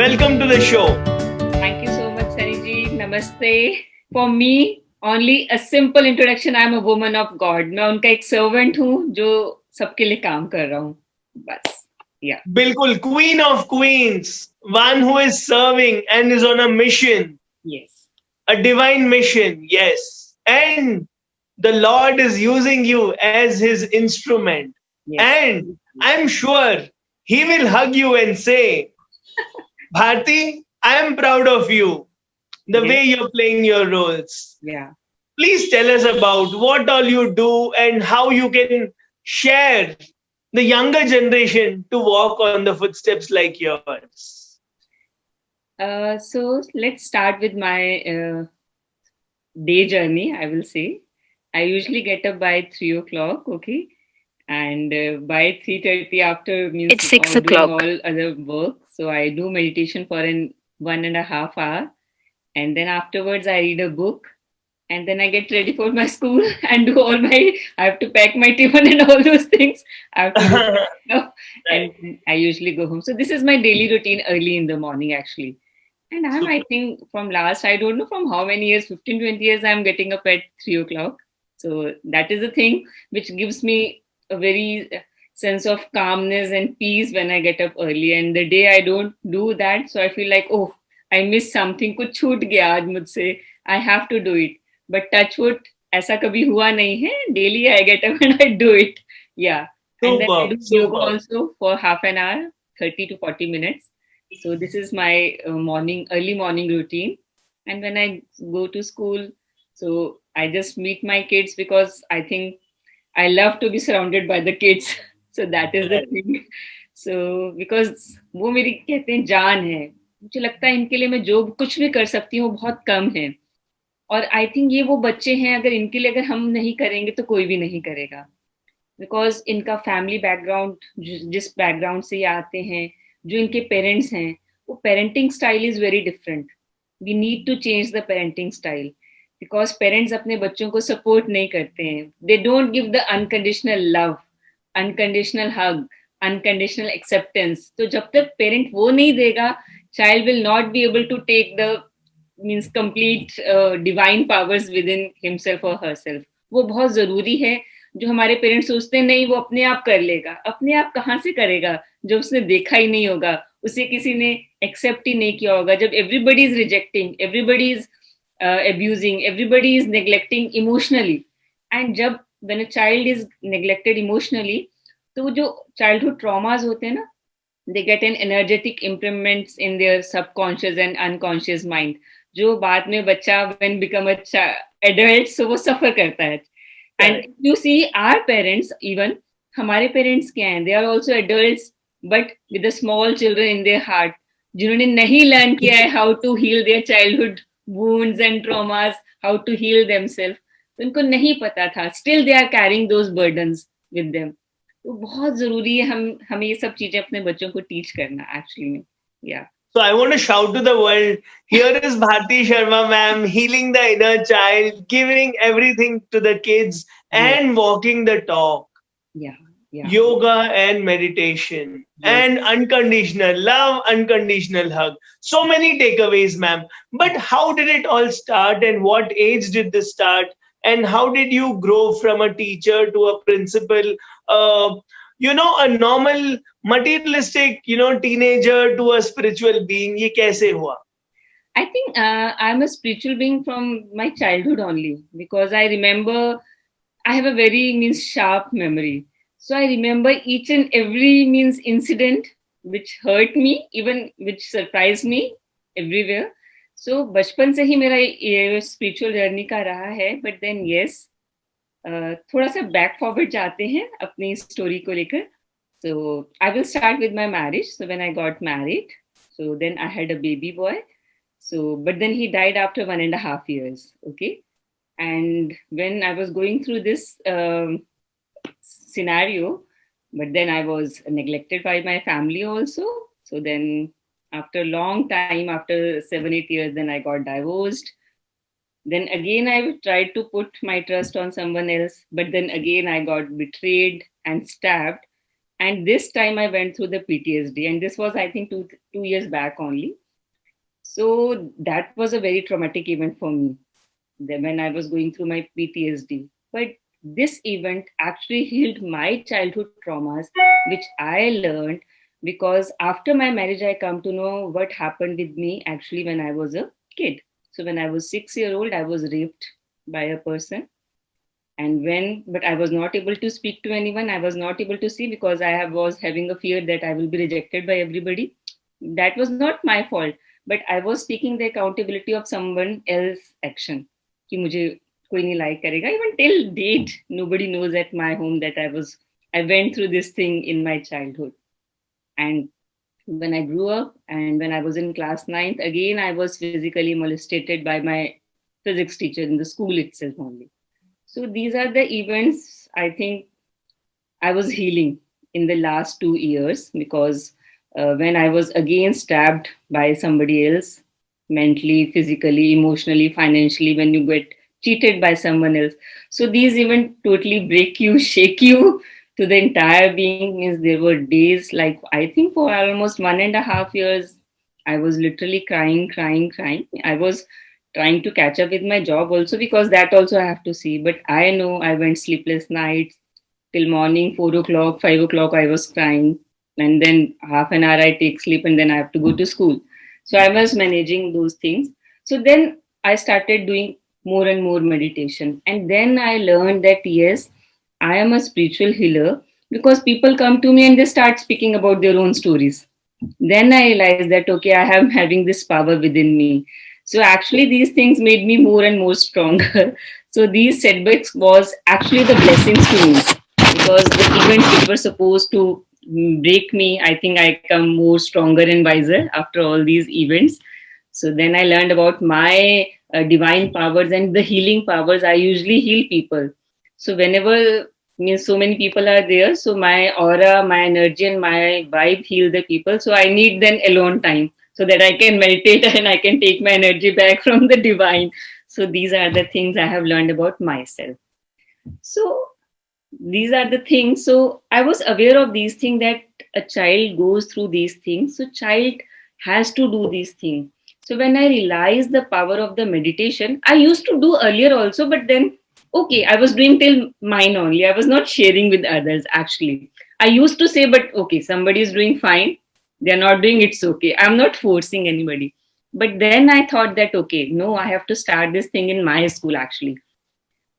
welcome to the show. Thank you so much, Sariji. Namaste. For me, only a simple introduction. I'm a woman of God. मैं उनका एक servant हूँ जो सबके लिए काम कर रहा हूँ. बस. Yeah. Bilkul, Queen of Queens, one who is serving and is on a mission, Yes. a divine mission, yes. And the Lord is using you as his instrument. Yes. And I'm sure he will hug you and say, Bharti, I am proud of you, the Yes. way you're playing your roles. Yeah. Please tell us about what all you do and how you can share the younger generation to walk on the footsteps like yours. So let's start with my day journey. I will say, I usually get up by 3 o'clock. Okay. And by 3:30 after means It's 6 all doing o'clock. all other work. So I do meditation for an 1.5 hour. And then afterwards I read a book, and then I get ready for my school and do all my, I have to pack my tiffin and all those things. I have to do, Right. and I usually go home. So this is my daily routine early in the morning actually. And I think from last, I don't know from how many years, 15, 20 years, I'm getting up at 3 o'clock. So that is the thing which gives me a very sense of calmness and peace when I get up early. And the day I don't do that, so I feel like, oh, I missed something. कुछ छूट गया आज मुझसे. I have to do it. But touch wood, ऐसा कभी हुआ नहीं है. Daily I get up and I do it. Yeah. And then I do Superb, yoga superb. also for half an hour, 30 to 40 minutes. So this is my early morning routine. And when I go to school, so I just meet my kids because I think I love to be surrounded by the kids. So that is the Right. thing. So because वो मेरी कहते हैं जान है. मुझे लगता है इनके लिए मैं जो कुछ भी कर सकती हूँ वो बहुत कम है. और आई थिंक ये वो बच्चे हैं, अगर इनके लिए अगर हम नहीं करेंगे तो कोई भी नहीं करेगा. बिकॉज इनका फैमिली बैकग्राउंड, जिस बैकग्राउंड से ये आते हैं, जो इनके पेरेंट्स हैं, वो parenting style is very different. We need to change the parenting style because parents अपने बच्चों को सपोर्ट नहीं करते हैं. They don't give the unconditional love, unconditional hug, unconditional acceptance. तो जब तक पेरेंट वो नहीं देगा, child will not be able to take the means complete divine powers within himself और हरसेल्फ. वो बहुत जरूरी है. जो हमारे पेरेंट्स सोचते हैं नहीं वो अपने आप कर लेगा, अपने आप कहाँ से करेगा जब उसने देखा ही नहीं होगा, उसे किसी ने एक्सेप्ट ही नहीं किया होगा. जब everybody is rejecting, everybody is abusing, everybody is neglecting emotionally. And जब when a child is neglected emotionally, तो जो childhood traumas होते हैं ना, they get an energetic imprints in their subconscious and unconscious mind, जो बाद में बच्चा when become a adult, so वो suffer करता है. And Correct. if you see our parents, even हमारे parents क्या हैं, they are also adults but with the small children in their heart, जिन्होंने नहीं learn किया है how to heal their childhood wounds and traumas, how to heal themselves. तो उनको नहीं पता था, still they are carrying those burdens with them. तो बहुत जरूरी है हमें ये सब चीजें अपने बच्चों को टीच करना एक्चुअली में. या So I want to shout to the world, here is Bharti Sharma ma'am healing the inner child, giving everything to the kids and walking the talk. या Yoga and meditation and unconditional love, unconditional hug. So many takeaways, ma'am. But how did it all start and what age did this start? And how did you grow from a teacher to a principal? A normal materialistic, teenager to a spiritual being. ये कैसे हुआ? I think I'm a spiritual being from my childhood only, because I remember I have a very means sharp memory. So I remember each and every means incident which hurt me, even which surprised me everywhere. So बचपन से ही मेरा ये spiritual journey का रहा है. But then yes, थोड़ा सा back forward जाते हैं अपनी स्टोरी को लेकर. So I will start with my marriage. So when I got married, so then I had a baby boy. So but then he died after 1.5 years. Okay. And when I was going through this scenario, but then I was neglected by my family also. So then after a long time, after 7-8 years, then I got divorced. Then again I tried to put my trust on someone else, but then again I got betrayed and stabbed. And this time I went through the PTSD, and this was, I think, 2 years back only. So that was a very traumatic event for me, when I was going through my PTSD. But this event actually healed my childhood traumas, which I learned because after my marriage, I come to know what happened with me actually when I was a kid. So when I was 6 year old, I was raped by a person. And but I was not able to speak to anyone. I was not able to see because was having a fear that I will be rejected by everybody. That was not my fault, but I was taking the accountability of someone else's action. कि मुझे कोई नहीं like करेगा. Even till date, nobody knows at my home that I went through this thing in my childhood. And when I grew up and when I was in class 9th, again I was physically molested by my physics teacher in the school itself only. So these are the events I think I was healing in the last 2 years, because when I was again stabbed by somebody else, mentally, physically, emotionally, financially, when you get cheated by someone else. So these events totally break you, shake you to the entire being. Means there were days, like I think for almost 1.5 years, I was literally crying, crying, crying. I was trying to catch up with my job also, because that also I have to see. But I know I went sleepless nights till morning, 4 o'clock, 5 o'clock, I was crying. And then half an hour I take sleep and then I have to go to school. So I was managing those things. So then I started doing more and more meditation. And then I learned that yes, I am a spiritual healer, because people come to me and they start speaking about their own stories. Then I realized that, okay, I am having this power within me. So actually, these things made me more and more stronger. So these setbacks was actually the blessings to me, because the events which were supposed to break me, I think I come more stronger and wiser after all these events. So then I learned about my divine powers and the healing powers. I usually heal people. So whenever, means so many people are there, so my aura, my energy, and my vibe heal the people. So I need then alone time so that I can meditate and I can take my energy back from the divine. So these are the things I have learned about myself. So these are the things. So I was aware of these things, that a child goes through these things. So child has to do these things. So when I realized the power of the meditation, I used to do earlier also, but then okay, I was doing till mine only. I was not sharing with others actually. I used to say, but okay, somebody is doing fine. They're not doing, it's okay. I'm not forcing anybody. But then I thought that okay, no, I have to start this thing in my school actually.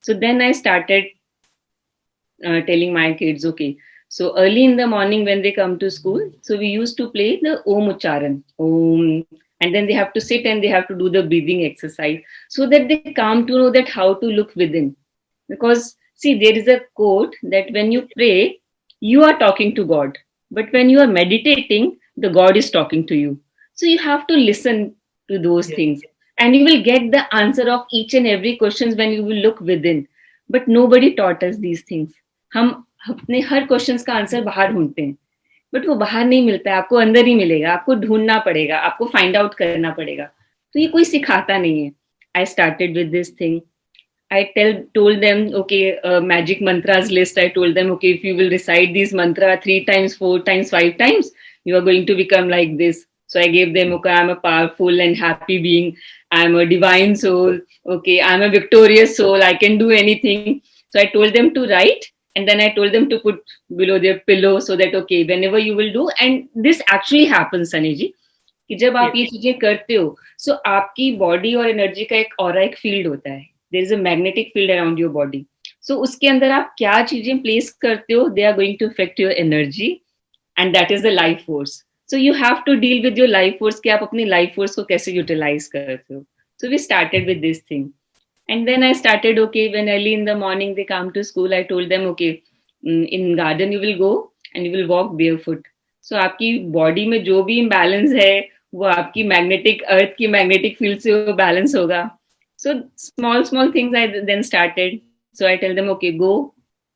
So then I started telling my kids, okay, so early in the morning when they come to school, so we used to play the Om Ucharan, Om, and then they have to sit and they have to do the breathing exercise so that they come to know that how to look within. Because see, there is a quote that when you pray, you are talking to God, but when you are meditating, the God is talking to you. So you have to listen to those things, and you will get the answer of each and every questions when you will look within. But nobody taught us these things. हम अपने हर questions का answer बाहर ढूंढते हैं, but वो बाहर नहीं मिलता है, आपको अंदर ही मिलेगा, आपको ढूंढना पड़ेगा, आपको फाइंड आउट करना पड़ेगा. तो ये कोई सिखाता नहीं है. I started with this thing. I told them, okay, magic mantras list. I told them, okay, if you will recite these mantra 3 times, 4 times, 5 times, you are going to become like this. So I gave them, okay, I'm a powerful and happy being. I'm a divine soul. Okay, I'm a victorious soul. I can do anything. So I told them to write, and then I told them to put below their pillow so that, okay, whenever you will do, and this actually happens, Sunny ji, कि जब आप ये चीजें करते हो, so आपकी body और energy का एक ऑरा, एक फील्ड होता है. There is a magnetic field around your body. So उसके अंदर आप क्या चीजें प्लेस करते हो, they are going to affect your energy, and that is the life force. So you have to deal with your life force, कि आप अपनी life force को कैसे utilize करते हो. So we started with this thing. And then I started, okay, when early in the morning they come to school, I told them, okay, in garden you will go and you will walk barefoot. So आपकी body में जो भी imbalance है, वो आपकी magnetic, earth की magnetic field से वो balance होगा. So small things I then started. So I tell them, okay, go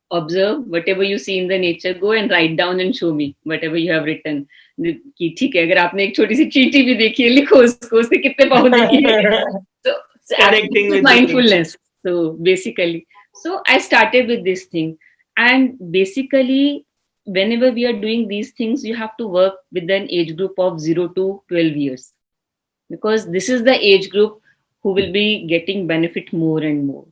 observe whatever you see in the nature, go and write down and show me whatever you have written. कि ठीक है, अगर आपने एक छोटी सी चींटी भी देखी है, लिखो उसको, उसके कितने पाँव देखिए. So connecting with mindfulness. So basically, so I started with this thing, and basically whenever we are doing these things, you have to work with an age group of 0 to 12 years, because this is the age group who will be getting benefit more and more.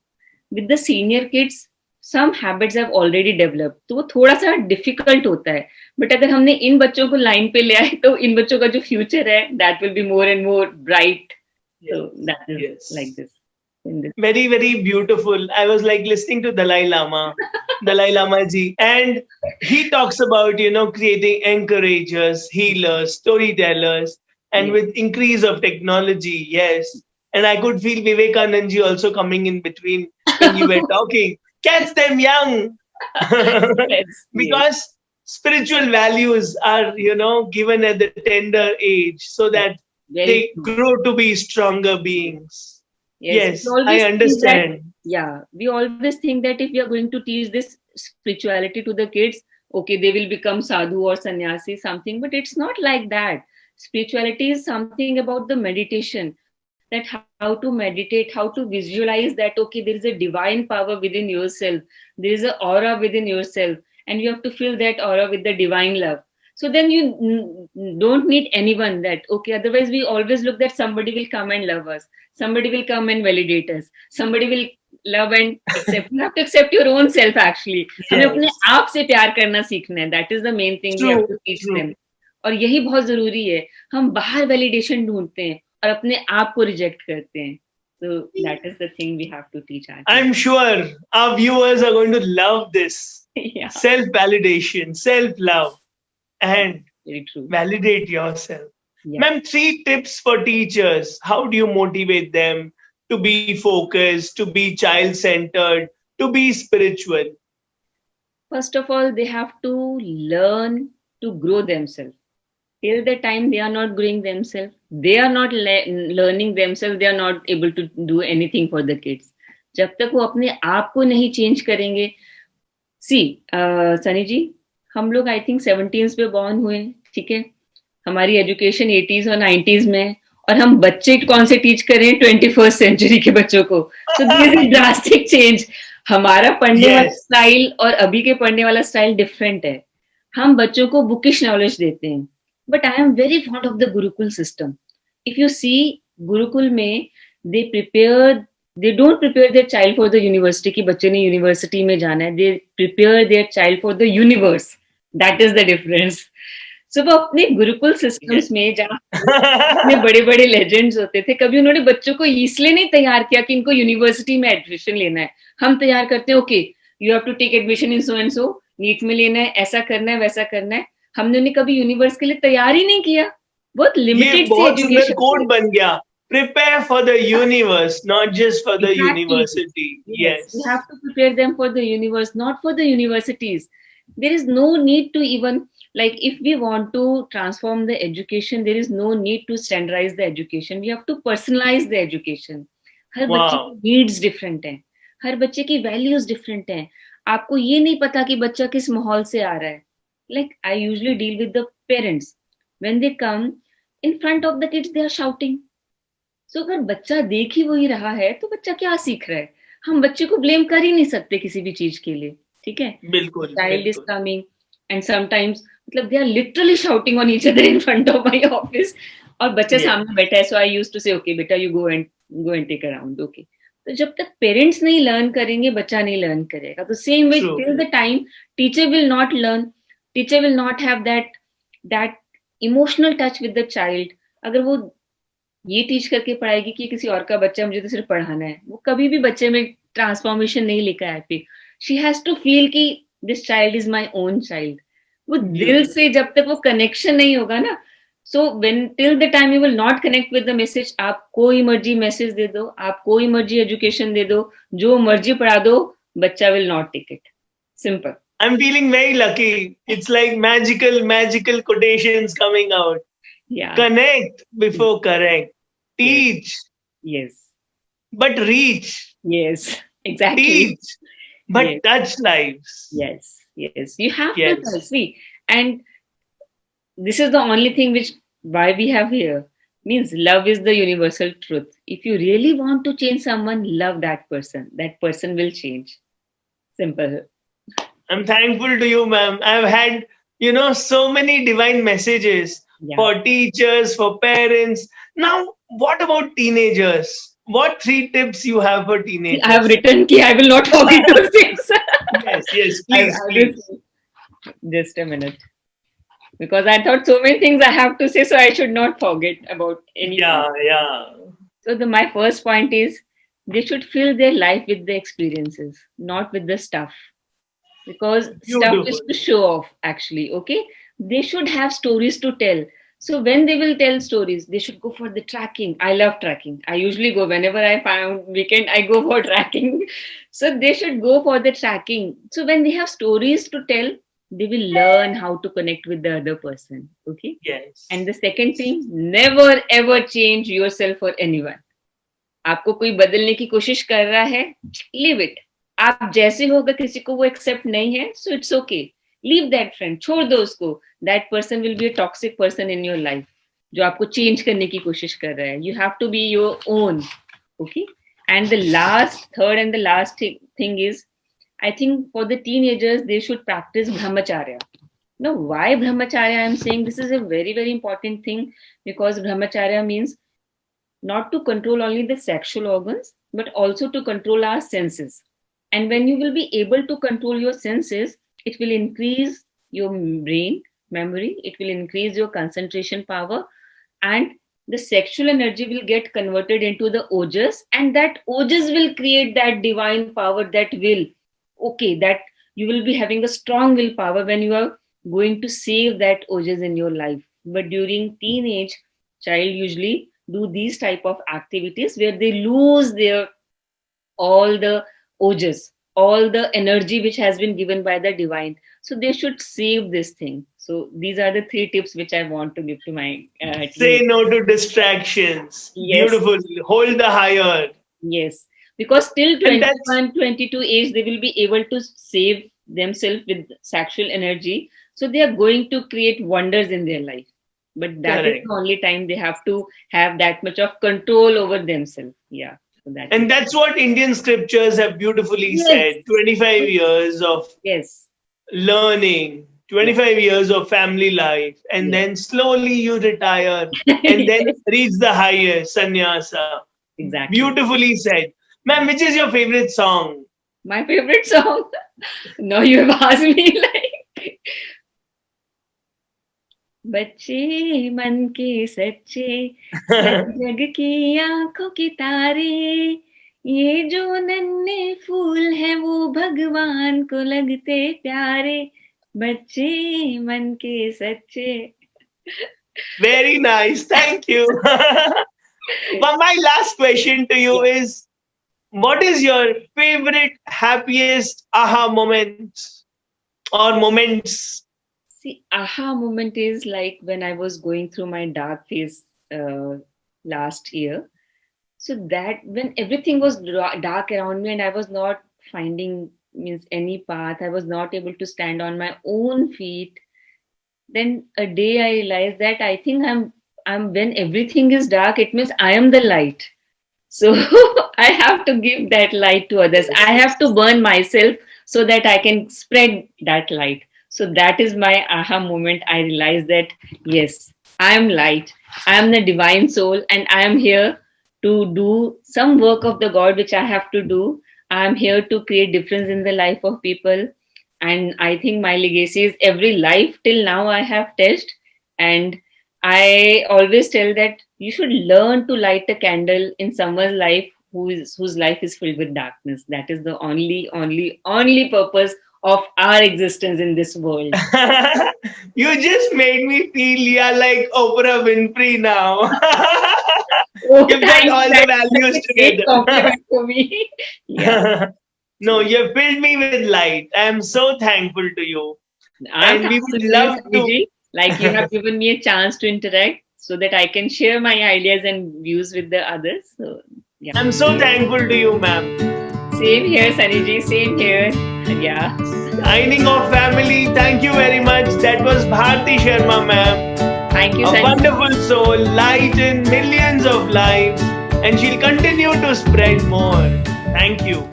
With the senior kids, some habits have already developed, तो वो थोड़ा सा difficult होता है. But अगर हमने इन बच्चों को लाइन पे ले आए तो इन बच्चों का जो फ्यूचर है that will be more and more bright. So that is Yes. like this. In this. Very, very beautiful. I was like listening to Dalai Lama, Dalai Lama ji, and he talks about, creating encouragers, healers, storytellers, and Yes. with increase of technology, yes. And I could feel Vivekanand ji also coming in between when you were talking. Catch them young. Yes, Because spiritual values are, given at the tender age so that very they true. grow to be stronger beings. Yes, we always I think understand. we always think that if we are going to teach this spirituality to the kids, okay, they will become sadhu or sannyasi, something, but it's not like that. Spirituality is something about the meditation, that how to meditate, how to visualize that, okay, there is a divine power within yourself, there is an aura within yourself, and you have to fill that aura with the divine love. So then you don't need anyone, that okay, otherwise we always look that somebody will come and love us, somebody will come and validate us, somebody will love and accept. You have to accept your own self actually. हमें अपने Yes, आप से प्यार करना सीखना है. That is the main thing we have true, to teach true. them. और यही बहुत जरूरी है. हम बाहर वैलिडेशन ढूंढते हैं और अपने आप को रिजेक्ट करते हैं. So that is the thing we have to teach our kids. I'm sure our viewers are going to love this. Yeah, Self-validation, self-love, and very true. validate yourself. Yeah. Ma'am, 3 tips for teachers. How do you motivate them to be focused, to be child-centered, to be spiritual? First of all, they have to learn to grow themselves. Till the time they are not growing themselves, they are not learning themselves, they are not able to do anything for the kids. जब तक वो अपने आप को नहीं change करेंगे. सी सनी जी, हम लोग आई थिंक 17s पे बॉर्न हुए, ठीक है, हमारी एजुकेशन 80s और 90s में है, और हम बच्चे कौन से टीच कर रहे हैं 21st सेंचुरी के बच्चों को. So this is drastic change. हमारा पढ़ने वाला स्टाइल और अभी के पढ़ने वाला स्टाइल डिफरेंट है. हम बच्चों को बुकिश नॉलेज देते हैं, but I am very fond of the gurukul system. If you see, gurukul में they don't prepare their child for the university कि बच्चे ने यूनिवर्सिटी में जाना है. They prepare their child for the universe. That is the difference. So वो अपने Gurukul systems में जहाँ में बड़े बड़े लेजेंड्स होते थे, कभी उन्होंने बच्चों को इसलिए नहीं तैयार किया कि इनको यूनिवर्सिटी में एडमिशन लेना है. हम तैयार करते हैं, okay you have to take admission in so and so, NEET में लेना है, ऐसा करना है, वैसा करना है. हमने उन्हें कभी यूनिवर्स के लिए तैयार ही नहीं किया. बहुत लिमिटेड सी एजुकेशन. कोड बन गया. Prepare for the universe, not just for the university. Yes. You have to prepare them for the universe, not for the universities. There is no need to even, like, if we want to transform the education, there is no need to standardize the education. We have to personalize the education. हर बच्चे की needs different हैं, हर बच्चे की values different हैं. आपको ये नहीं पता कि बच्चा किस माहौल से आ रहा है. Like, I usually deal with the parents. When they come in front of the kids, they are shouting. So अगर बच्चा देख ही वही रहा है तो बच्चा क्या सीख रहा है. हम बच्चे को ब्लेम कर ही नहीं सकते किसी भी चीज के लिए, ठीक है. बिल्कुल. Child is coming and sometimes मतलब they are literally shouting on each other in front of my office, और बच्चा सामने बैठा है. So I used to say, okay बेटा, you go and take a round. Okay. तो जब तक पेरेंट्स नहीं लर्न करेंगे, बच्चा नहीं लर्न करेगा. तो same way till the time teacher will not learn, teacher will not have that emotional touch with the child. अगर वो ये टीच करके पढ़ाएगी कि किसी और का बच्चा, मुझे तो सिर्फ पढ़ाना है, वो कभी भी बच्चे में ट्रांसफॉर्मेशन नहीं लेकर आती. शी हैज टू फील कि this child is my own child. वो दिल से जब तक वो कनेक्शन नहीं होगा ना, so when till the time you will not connect with the message, आप कोई मर्जी मैसेज दे दो, आप कोई मर्जी एजुकेशन दे दो, जो मर्जी पढ़ा दो, बच्चा will not take it. Simple. I'm feeling very lucky. It's like magical quotations coming out. Yeah. Connect before correct. Teach. Yes. But reach. Yes. Exactly. Teach. But touch lives. Yes. Yes. You have to touch. See, and this is the only thing which why we have here. Means love is the universal truth. If you really want to change someone, love that person. That person will change. Simple. I'm thankful to you, ma'am. I've had, so many divine messages Yeah. for teachers, for parents. Now, what about teenagers? What 3 tips you have for teenagers? I have written ki I will not forget those things. Yes, I please, will please. just a minute. Because I thought so many things I have to say, so I should not forget about anything. Yeah. So my first point is they should fill their life with the experiences, not with the stuff. Because stuff Beautiful. is to show off, actually. Okay, they should have stories to tell. So when they will tell stories, they should go for the tracking. I love tracking. I usually go whenever I find weekend. I go for tracking. So they should go for the tracking. So when they have stories to tell, they will learn how to connect with the other person. Okay. Yes. And the second thing, never ever change yourself for anyone. आपको कोई बदलने की कोशिश कर रहा है, leave it. आप जैसे हो, अगर किसी को वो एक्सेप्ट नहीं है, so it's okay. Leave that friend, छोड़ दो उसको. That person will be a toxic person in your life, जो आपको चेंज करने की कोशिश कर रहा है. You have to be your own. Okay. And the last, third and the last thing is, I think for the teenagers, they should practice brahmacharya. Now, why brahmacharya? I'm saying this is a very, very important thing, because brahmacharya means not to control only the sexual organs, but also to control our senses. And when you will be able to control your senses, it will increase your brain memory, it will increase your concentration power, and the sexual energy will get converted into the ojas, and that ojas will create that divine power that will, that you will be having a strong willpower when you are going to save that ojas in your life. But during teenage, child usually do these type of activities where they lose their all the ojas, all the energy which has been given by the divine. So they should save this thing. So these are the 3 tips which I want to give to my say no to distractions. Yes. Beautiful. Hold the higher. Yes, because till 21, 22 age, they will be able to save themselves with sexual energy. So they are going to create wonders in their life. But that is the only time they have to have that much of control over themselves. Yeah. So that's what Indian scriptures have beautifully said. 25 years of learning, 25 years of family life, and then slowly you retire and then reach the highest, sannyasa. Exactly. Beautifully said. Ma'am, which is your favorite song? My favorite song? No, you have asked me like... बच्चे मन के सच्चे, जग की आंखों की तारे, ये जो नन्हे फूल हैं वो भगवान को लगते प्यारे, बच्चे मन के सच्चे. Very nice. Thank you. But my last question to you is, what is your favorite, happiest aha moments or moments? See, aha moment is like when I was going through my dark phase last year. So that when everything was dark around me and I was not finding any path, I was not able to stand on my own feet. Then a day I realized that I think I'm when everything is dark, it means I am the light. So I have to give that light to others. I have to burn myself so that I can spread that light. So that is my aha moment. I realized that, yes, I am light. I am the divine soul and I am here to do some work of the God which I have to do. I am here to create difference in the life of people. And I think my legacy is every life till now I have touched. And I always tell that you should learn to light a candle in someone's life whose life is filled with darkness. That is the only purpose of our existence in this world. You just made me feel like Oprah Winfrey now. You've got all the values together. Compliment for me. Yeah. No, you've filled me with light. I am so thankful to you. And we would love to. Like you have given me a chance to interact so that I can share my ideas and views with the others. So, yeah. I'm so thankful to you, ma'am. Same here, Sunny ji. Same here. Yeah. Signing off, family. Thank you very much. That was Bharti Sharma, ma'am. Thank you, A wonderful soul, light in millions of lives, and she'll continue to spread more. Thank you.